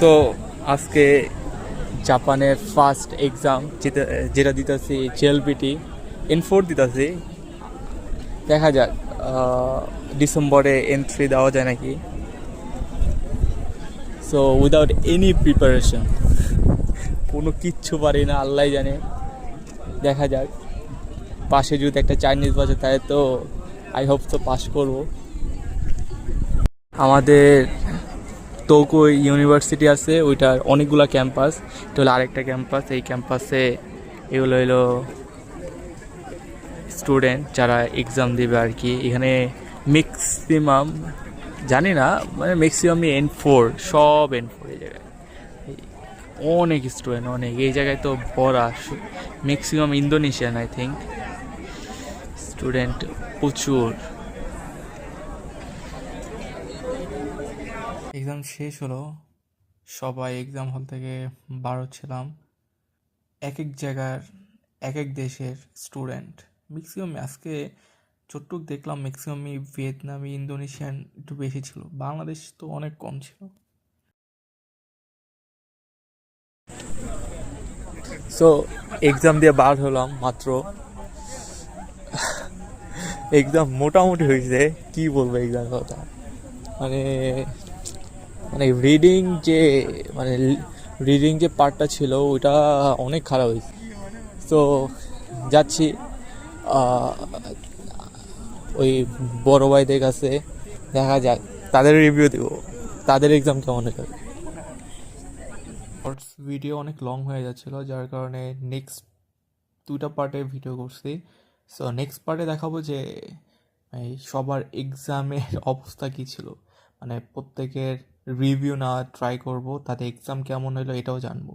So আজকে জাপানের first exam যেটা দিতেছি জেএলপিটি N4 দিতেছি। দেখা যাক ডিসেম্বরে N3 দেওয়া যায় নাকি। সো উইদাউট এনি প্রিপারেশন, কোনো কিচ্ছু পারি না, আল্লাহ জানে। দেখা যাক, পাশে যদি একটা চাইনিজ বাজে তাই তো আই হোপ তো পাস করবো। আমাদের টোকো ইউনিভার্সিটি আছে, ওইটার অনেকগুলো ক্যাম্পাস। এটা হলো আরেকটা ক্যাম্পাস। এই ক্যাম্পাসে এগুলো হলো স্টুডেন্ট যারা এক্সাম দেবে আর কি। এখানে ম্যাক্সিমাম জানি না, মানে ম্যাক্সিমামই N4, সব N4 এই জায়গায়। অনেক স্টুডেন্ট, অনেক। এই জায়গায় তো ভরা, maximum Indonesian I think student প্রচুর। এক্সাম শেষ হলো, সবাই এক্সাম হল থেকে বার হচ্ছিলাম। এক এক জায়গার এক এক দেশের স্টুডেন্ট ম্যাক্সিমাম। আজকে যতটুক দেখলাম ম্যাক্সিমামই ভিয়েতনামি, ইন্দোনেশিয়ান একটু বেশি ছিল, বাংলাদেশ তো অনেক কম ছিল। সো এক্সাম দিয়ে বার হলাম মাত্র। এক্সাম মোটামুটি হয়েছে, কি বলবো এক্সাম কথা। মানে মানে রিডিং যে মানে রিডিং যে পার্টটা ছিল ওইটা অনেক খারাপ হয়েছে। তো যাচ্ছি ওই বড় ভাইদের কাছে, দেখা যাক, তাদের রিভিউ দেবো তাদের এক্সাম কেমন হয়ে যাবে। শর্টস ভিডিও অনেক লং হয়ে যাচ্ছিলো, যার কারণে নেক্সট দুটা পার্টে ভিডিও করছি। সো নেক্সট পার্টে দেখাবো যে এই সবার এক্সামের অবস্থা কী ছিল, মানে প্রত্যেকের রিভিউ নেওয়ার ট্রাই করব, তাতে এক্সাম কেমন হলো এটাও জানবো।